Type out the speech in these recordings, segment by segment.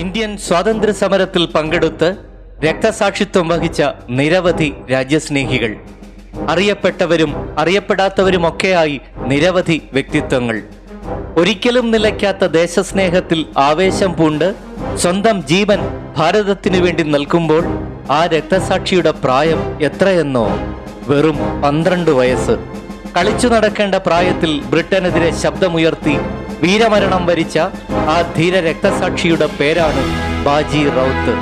Indian സ്വാതന്ത്ര്യ സമരത്തിൽ പങ്കെടുത്ത് രക്തസാക്ഷിത്വം വഹിച്ച നിരവധി രാജ്യസ്നേഹികൾ, അറിയപ്പെട്ടവരും അറിയപ്പെടാത്തവരുമൊക്കെയായി നിരവധി വ്യക്തിത്വങ്ങൾ. ഒരിക്കലും നിലയ്ക്കാത്ത ദേശസ്നേഹത്തിൽ ആവേശം പൂണ്ട് സ്വന്തം ജീവൻ ഭാരതത്തിനു വേണ്ടി നൽകുമ്പോൾ ആ രക്തസാക്ഷിയുടെ പ്രായം എത്രയെന്നോ? വെറും 12 വയസ്സ്. കളിച്ചു നടക്കേണ്ട പ്രായത്തിൽ ബ്രിട്ടനെതിരെ ശബ്ദമുയർത്തി വീരമരണം വരിച്ച ആ ധീര രക്തസാക്ഷിയുടെ പേരാണ് ബാജി റൌത്ത്.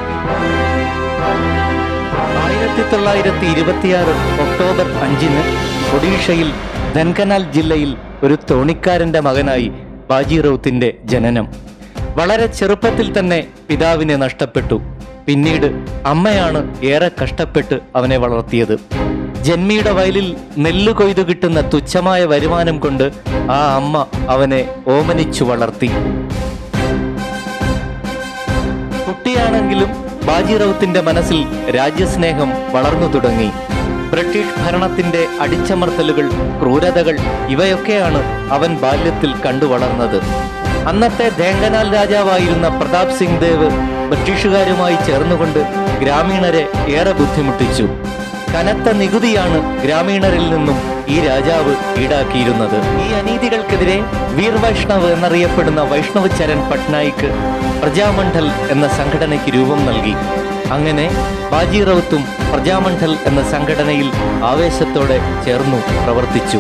1926 ഒക്ടോബർ 5 ഒഡീഷയിൽ ധൻകനാൽ ജില്ലയിൽ ഒരു തോണിക്കാരന്റെ മകനായി ബാജി റൌത്തിന്റെ ജനനം. വളരെ ചെറുപ്പത്തിൽ തന്നെ പിതാവിനെ നഷ്ടപ്പെട്ടു. പിന്നീട് അമ്മയാണ് ഏറെ കഷ്ടപ്പെട്ട് അവനെ വളർത്തിയത്. ജന്മിയുടെ വയലിൽ നെല്ല് കൊയ്തു കിട്ടുന്ന തുച്ഛമായ വരുമാനം കൊണ്ട് ആ അമ്മ അവനെ ഓമനിച്ചു വളർത്തി. കുട്ടിയാണെങ്കിലും ബാജി റൌത്തിന്റെ മനസ്സിൽ രാജ്യസ്നേഹം വളർന്നു തുടങ്ങി. ബ്രിട്ടീഷ് ഭരണത്തിന്റെ അടിച്ചമർത്തലുകൾ, ക്രൂരതകൾ ഇവയൊക്കെയാണ് അവൻ ബാല്യത്തിൽ കണ്ടു വളർന്നത്. അന്നത്തെ ധേങ്കനാൽ രാജാവായിരുന്ന പ്രതാപ് സിംഗ് ദേവ് ബ്രിട്ടീഷുകാരുമായി ചേർന്നുകൊണ്ട് ഗ്രാമീണരെ ഏറെ ബുദ്ധിമുട്ടിച്ചു. കനത്ത നികുതിയാണ് ഗ്രാമീണരിൽ നിന്നും ഈ രാജാവ് ഈടാക്കിയിരുന്നത്. ഈ അനീതികൾക്കെതിരെ വീർ വൈഷ്ണവ് എന്നറിയപ്പെടുന്ന വൈഷ്ണവ് ചരൺ പട്നായിക് പ്രജാമണ്ഡൽ എന്ന സംഘടനയ്ക്ക് രൂപം നൽകി. അങ്ങനെ ബാജി റൌത്തും പ്രജാമണ്ഡൽ എന്ന സംഘടനയിൽ ആവേശത്തോടെ ചേർന്നു പ്രവർത്തിച്ചു.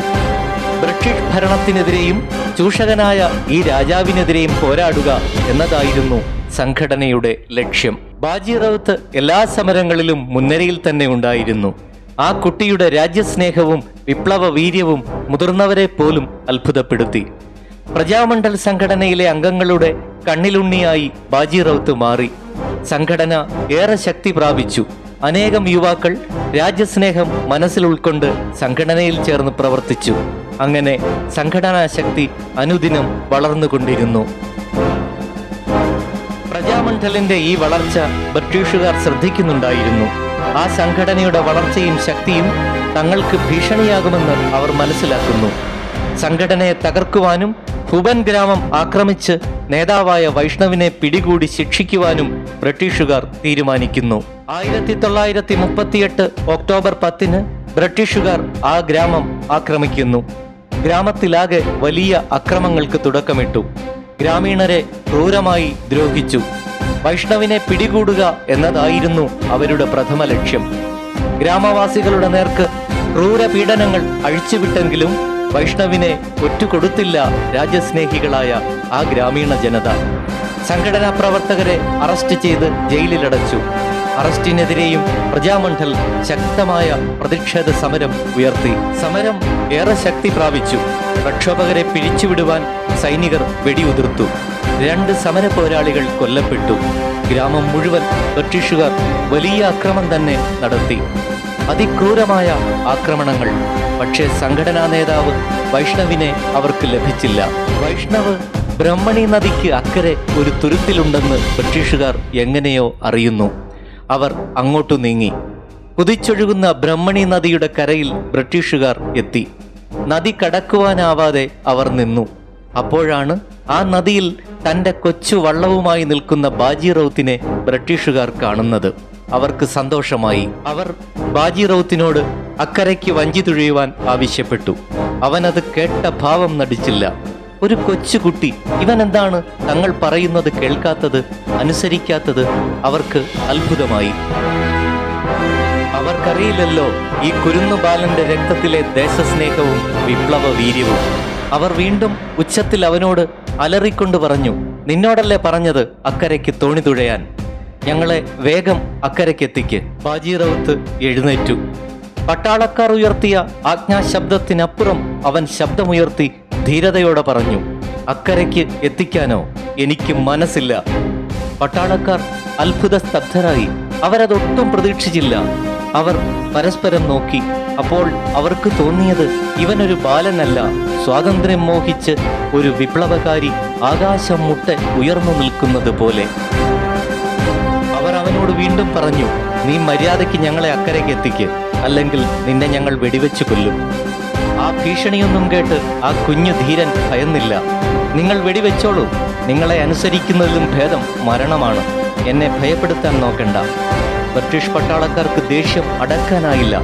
ബ്രിട്ടീഷ് ഭരണത്തിനെതിരെയും ചൂഷകനായ ഈ രാജാവിനെതിരെയും പോരാടുക എന്നതായിരുന്നു സംഘടനയുടെ ലക്ഷ്യം. ബാജി റൌത്ത് എല്ലാ സമരങ്ങളിലും മുൻനിരയിൽ തന്നെ ഉണ്ടായിരുന്നു. ആ കുട്ടിയുടെ രാജ്യസ്നേഹവും വിപ്ലവ വീര്യവും മുതിർന്നവരെ പോലും അത്ഭുതപ്പെടുത്തി. പ്രജാമണ്ഡൽ സംഘടനയിലെ അംഗങ്ങളുടെ കണ്ണിലുണ്ണിയായി ബാജി റൌത്ത് മാറി. സംഘടന ഏറെ ശക്തി പ്രാപിച്ചു. അനേകം യുവാക്കൾ രാജ്യസ്നേഹം മനസ്സിൽ ഉൾക്കൊണ്ട് സംഘടനയിൽ ചേർന്ന് പ്രവർത്തിച്ചു. അങ്ങനെ സംഘടനാ ശക്തി അനുദിനം വളർന്നുകൊണ്ടിരുന്നു. പ്രജാമണ്ഡലിന്റെ ഈ വളർച്ച ബ്രിട്ടീഷുകാർ ശ്രദ്ധിക്കുന്നുണ്ടായിരുന്നു. ആ സംഘടനയുടെ വളർച്ചയും ശക്തിയും തങ്ങൾക്ക് ഭീഷണിയാകുമെന്ന് അവർ മനസ്സിലാക്കുന്നു. സംഘടനയെ തകർക്കുവാനും ഹുബൻ ഗ്രാമം ആക്രമിച്ച് നേതാവായ വൈഷ്ണവിനെ പിടികൂടി ശിക്ഷിക്കുവാനും ബ്രിട്ടീഷുകാർ തീരുമാനിക്കുന്നു. 1938 ഒക്ടോബർ 10 ബ്രിട്ടീഷുകാർ ആ ഗ്രാമം ആക്രമിക്കുന്നു. ഗ്രാമത്തിലാകെ വലിയ അക്രമങ്ങൾക്ക് തുടക്കമിട്ടു. ഗ്രാമീണരെ ക്രൂരമായി ദ്രോഹിച്ചു. വൈഷ്ണവിനെ പിടികൂടുക എന്നതായിരുന്നു അവരുടെ പ്രഥമ ലക്ഷ്യം. ഗ്രാമവാസികളുടെ നേർക്ക് ക്രൂര പീഡനങ്ങൾ അഴിച്ചുവിട്ടെങ്കിലും വൈഷ്ണവിനെ ഒറ്റുകൊടുത്തില്ല രാജ്യസ്നേഹികളായ ആ ഗ്രാമീണ ജനത. സംഘടനാ പ്രവർത്തകരെ അറസ്റ്റ് ചെയ്ത് ജയിലിലടച്ചു. അറസ്റ്റിനെതിരെയും പ്രജാമണ്ഡൽ ശക്തമായ പ്രതിഷേധ സമരം ഉയർത്തി. സമരം ഏറെ ശക്തി പ്രാപിച്ചു. പ്രക്ഷോഭകരെ പിരിച്ചുവിടുവാൻ സൈനികർ വെടിയുതിർത്തു. 2 സമര പോരാളികൾ കൊല്ലപ്പെട്ടു. ഗ്രാമം മുഴുവൻ ബ്രിട്ടീഷുകാർ വലിയ ആക്രമണം തന്നെ നടത്തി. അതിക്രൂരമായ ആക്രമണങ്ങൾ. പക്ഷേ സംഘടനാ നേതാവ് വൈഷ്ണവിനെ അവർക്ക് ലഭിച്ചില്ല. വൈഷ്ണവ് ബ്രഹ്മണി നദിക്ക് അക്കരെ ഒരു തുരുത്തിലുണ്ടെന്ന് ബ്രിട്ടീഷുകാർ എങ്ങനെയോ അറിയുന്നു. അവർ അങ്ങോട്ടു നീങ്ങി. കുതിച്ചൊഴുകുന്ന ബ്രഹ്മണി നദിയുടെ കരയിൽ ബ്രിട്ടീഷുകാർ എത്തി. നദി കടക്കുവാനാവാതെ അവർ നിന്നു. അപ്പോഴാണ് ആ നദിയിൽ തൻ്റെ കൊച്ചു വള്ളവുമായി നിൽക്കുന്ന ബാജി റൌത്തിനെ ബ്രിട്ടീഷുകാർ കാണുന്നത്. അവർക്ക് സന്തോഷമായി. അവർ ബാജി റൌത്തിനോട് അക്കരയ്ക്ക് വഞ്ചി തുഴയുവാൻ ആവശ്യപ്പെട്ടു. അവനത് കേട്ട ഭാവം നടിച്ചില്ല. ഒരു കൊച്ചുകുട്ടി, ഇവൻ എന്താണ് തങ്ങൾ പറയുന്നത് കേൾക്കാത്തത്, അനുസരിക്കാത്തത്? അവർക്ക് അത്ഭുതമായി. അവർക്കറിയില്ലല്ലോ ഈ കുരുന്നു ബാലന്റെ രക്തത്തിലെ ദേശസ്നേഹവും വിപ്ലവ വീര്യവും. അവർ വീണ്ടും ഉച്ചത്തിൽ അവനോട് അലറിക്കൊണ്ട് പറഞ്ഞു, നിന്നോടല്ലേ പറഞ്ഞത് അക്കരയ്ക്ക് തോണി തുഴയാൻ? ഞങ്ങളെ വേഗം അക്കരയ്ക്കെത്തിക്ക്. ബാജി റൌത്ത് എഴുന്നേറ്റു. പട്ടാളക്കാർ ഉയർത്തിയ ആജ്ഞാശബ്ദത്തിനപ്പുറം അവൻ ശബ്ദമുയർത്തി ധീരതയോടെ പറഞ്ഞു, അക്കരയ്ക്ക് എത്തിക്കാനോ എനിക്ക് മനസ്സില്ല. പട്ടാളക്കാർ അത്ഭുത സ്തബ്ധരായി. അവരതൊട്ടും പ്രതീക്ഷിച്ചില്ല. അവർ പരസ്പരം നോക്കി. അപ്പോൾ അവർക്ക് തോന്നിയത് ഇവനൊരു ബാലനല്ല, സ്വാതന്ത്ര്യം മോഹിച്ച് ഒരു വിപ്ലവകാരി ആകാശം മുട്ടെ ഉയർന്നു നിൽക്കുന്നത് പോലെ. അവർ അവനോട് വീണ്ടും പറഞ്ഞു, നീ മര്യാദയ്ക്ക് ഞങ്ങളെ അക്കരയ്ക്ക് എത്തിക്ക്, അല്ലെങ്കിൽ നിന്നെ ഞങ്ങൾ വെടിവെച്ചു കൊല്ലും. ആ ഭീഷണിയൊന്നും കേട്ട് ആ കുഞ്ഞു ധീരൻ ഭയന്നില്ല. നിങ്ങൾ വെടിവെച്ചോളൂ, നിങ്ങളെ അനുസരിക്കുന്നതിലും ഭേദം മരണമാണ്, എന്നെ ഭയപ്പെടുത്താൻ നോക്കണ്ട. ബ്രിട്ടീഷ് പട്ടാളക്കാർക്ക് ദേഷ്യം അടക്കാനായില്ല.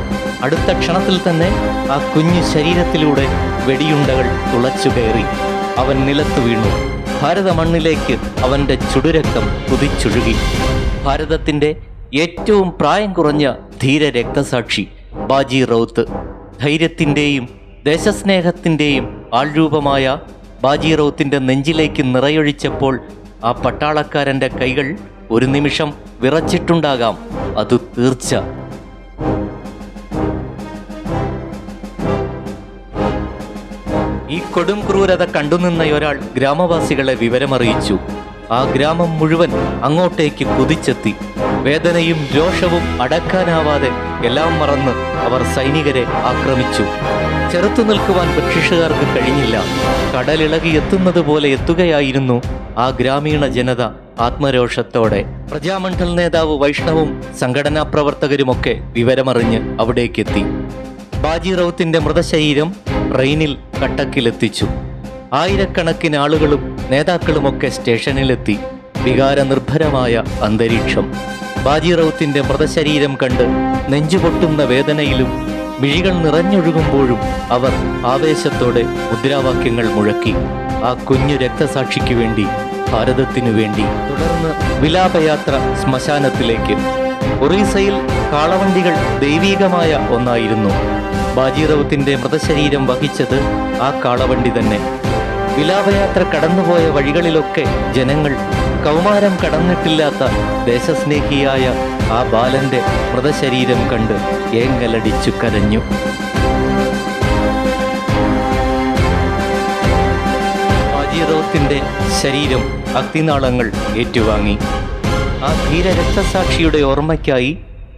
അടുത്ത ക്ഷണത്തിൽ തന്നെ ആ കുഞ്ഞു ശരീരത്തിലൂടെ വെടിയുണ്ടകൾ തുളച്ചു കയറി. അവൻ നിലത്തു വീണു. ഭാരത മണ്ണിലേക്ക് അവൻ്റെ ചുടുരക്തം കുതിച്ചൊഴുകി. ഭാരതത്തിൻ്റെ ഏറ്റവും പ്രായം കുറഞ്ഞ ധീര രക്തസാക്ഷി ബാജി റൌത്ത്. ധൈര്യത്തിൻ്റെയും ദേശസ്നേഹത്തിൻ്റെയും ആൾരൂപമായ ബാജി റൌത്തിൻ്റെ നെഞ്ചിലേക്ക് നിറയൊഴിച്ചപ്പോൾ ആ പട്ടാളക്കാരൻ്റെ കൈകൾ ഒരു നിമിഷം വിറച്ചിട്ടുണ്ടാകാം, അത് തീർച്ച. ഈ കൊടും ക്രൂരത കണ്ടുനിന്നയൊരാൾ ഗ്രാമവാസികളെ വിവരമറിയിച്ചു. ആ ഗ്രാമം മുഴുവൻ അങ്ങോട്ടേക്ക് കുതിച്ചെത്തി. വേദനയും രോഷവും അടക്കാനാവാതെ എല്ലാം മറന്ന് അവർ സൈനികരെ ആക്രമിച്ചു. ചെറുത്തു നിൽക്കുവാൻ ബ്രിട്ടീഷുകാർക്ക് കഴിഞ്ഞില്ല. കടലിളകി എത്തുന്നത് പോലെ എത്തുകയായിരുന്നു ആ ഗ്രാമീണ ജനത ആത്മരോഷത്തോടെ. പ്രജാമണ്ഡൽ നേതാവ് വൈഷ്ണവും സംഘടനാ പ്രവർത്തകരുമൊക്കെ വിവരമറിഞ്ഞ് അവിടേക്കെത്തി. ബാജി റൌത്തിന്റെ മൃതശരീരം ട്രെയിനിൽ കട്ടക്കിലെത്തിച്ചു. ആയിരക്കണക്കിന് ആളുകളും നേതാക്കളുമൊക്കെ സ്റ്റേഷനിലെത്തി. വികാരനിർഭരമായ അന്തരീക്ഷം. ബാജി റൌത്തിന്റെ മൃതശരീരം കണ്ട് നെഞ്ചുപൊട്ടുന്ന വേദനയിലും മിഴികൾ നിറഞ്ഞൊഴുകുമ്പോഴും അവർ ആവേശത്തോടെ മുദ്രാവാക്യങ്ങൾ മുഴക്കി. ആ കുഞ്ഞു രക്തസാക്ഷിക്ക് വേണ്ടി, ഭാരതത്തിനു വേണ്ടി. തുടർന്ന് വിലാപയാത്ര ശ്മശാനത്തിലേക്ക്. ഒറീസയിൽ കാളവണ്ടികൾ ദൈവീകമായ ഒന്നായിരുന്നു. ബാജി റൌത്തിന്റെ മൃതശരീരം വഹിച്ചത് ആ കാളവണ്ടി തന്നെ. വിലാപയാത്ര കടന്നുപോയ വഴികളിലൊക്കെ ജനങ്ങൾ കൗമാരം കടന്നിട്ടില്ലാത്ത ദേശസ്നേഹിയായ ആ ബാലന്റെ മൃതശരീരം കണ്ട് ഏങ്ങലടിച്ചു കരഞ്ഞു. ബാജി റൌത്തിന്റെ ശരീരം അഗ്നിനാളങ്ങൾ ഏറ്റുവാങ്ങി. ആ ധീര രക്തസാക്ഷിയുടെ ഓർമ്മയ്ക്കായി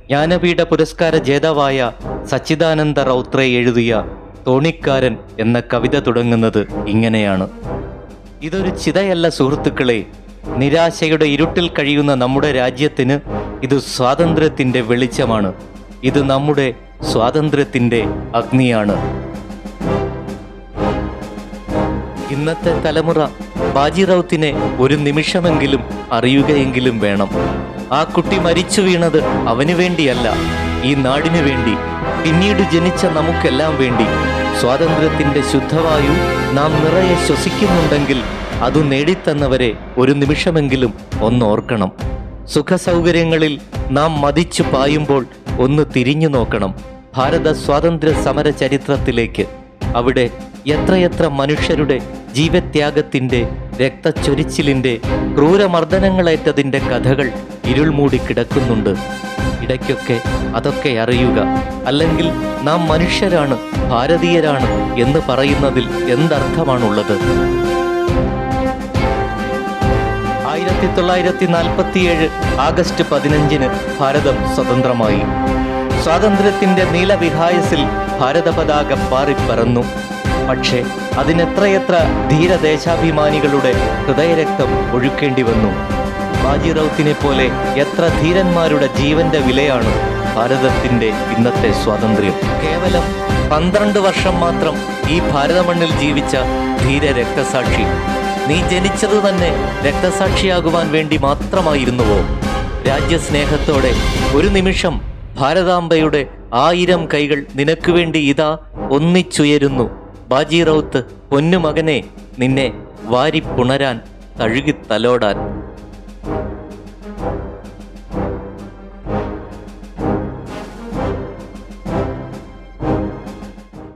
ജ്ഞാനപീഠ പുരസ്കാര ജേതാവായ സച്ചിദാനന്ദ റൌത്രേ എഴുതിയ തോണിക്കാരൻ എന്ന കവിത തുടങ്ങുന്നത് ഇങ്ങനെയാണ്: ഇതൊരു ചിതയല്ല സുഹൃത്തുക്കളെ, നിരാശയുടെ ഇരുട്ടിൽ കഴിയുന്ന നമ്മുടെ രാജ്യത്തിന് ഇത് സ്വാതന്ത്ര്യത്തിൻ്റെ വെളിച്ചമാണ്. ഇത് നമ്മുടെ സ്വാതന്ത്ര്യത്തിൻ്റെ അഗ്നിയാണ്. ഇന്നത്തെ തലമുറ ബാജി റൌത്തിനെ ഒരു നിമിഷമെങ്കിലും അറിയുകയെങ്കിലും വേണം. ആ കുട്ടി മരിച്ചു വീണത് അവന് വേണ്ടിയല്ല, ഈ നാടിനു വേണ്ടി, പിന്നീട് ജനിച്ച നമുക്കെല്ലാം വേണ്ടി. സ്വാതന്ത്ര്യത്തിൻ്റെ ശുദ്ധവായു നാം നിറയെ ശ്വസിക്കുന്നുണ്ടെങ്കിൽ അത് നേടിത്തന്നവരെ ഒരു നിമിഷമെങ്കിലും ഒന്നോർക്കണം. സുഖസൗകര്യങ്ങളിൽ നാം മതിച്ചു പായുമ്പോൾ ഒന്ന് തിരിഞ്ഞു നോക്കണം ഭാരത സ്വാതന്ത്ര്യ സമര ചരിത്രത്തിലേക്ക്. അവിടെ എത്രയെത്ര മനുഷ്യരുടെ ജീവത്യാഗത്തിൻ്റെ, രക്തച്ചൊരിച്ചിലിൻ്റെ, ക്രൂരമർദ്ദനങ്ങളേറ്റതിൻ്റെ കഥകൾ ഇരുൾ മൂടി കിടക്കുന്നുണ്ട്. ഇടയ്ക്കൊക്കെ അതൊക്കെ അറിയുക. അല്ലെങ്കിൽ നാം മനുഷ്യരാണ്, ഭാരതീയരാണ് എന്ന് പറയുന്നതിൽ എന്തർത്ഥമാണുള്ളത്? 1947 ആഗസ്റ്റ് 15 ഭാരതം സ്വതന്ത്രമായി. സ്വാതന്ത്ര്യത്തിൻ്റെ നീലവിഹായസിൽ ഭാരത പതാക പാറിപ്പറന്നു. പക്ഷേ അതിനെത്രയെത്ര ധീരദേശാഭിമാനികളുടെ ഹൃദയരക്തം ഒഴുക്കേണ്ടി വന്നു. ബാജി റൌത്തിനെ പോലെ എത്ര ധീരന്മാരുടെ ജീവന്റെ വിലയാണ് ഭാരതത്തിൻ്റെ ഇന്നത്തെ സ്വാതന്ത്ര്യം. കേവലം 12 വർഷം മാത്രം ഈ ഭാരതമണ്ണിൽ ജീവിച്ച ധീര രക്തസാക്ഷി, നീ ജനിച്ചത് തന്നെ രക്തസാക്ഷിയാകുവാൻ വേണ്ടി മാത്രമായിരുന്നുവോ? രാജ്യസ്നേഹത്തോടെ ഒരു നിമിഷം ഭാരതാംബയുടെ 1000 കൈകൾ നിനക്ക് വേണ്ടി ഇതാ ഒന്നിച്ചുയരുന്നു. ബാജി റൌത്ത്, പൊന്നുമകനെ, നിന്നെ വാരിപ്പുണരാൻ, തഴുകി തലോടാൻ.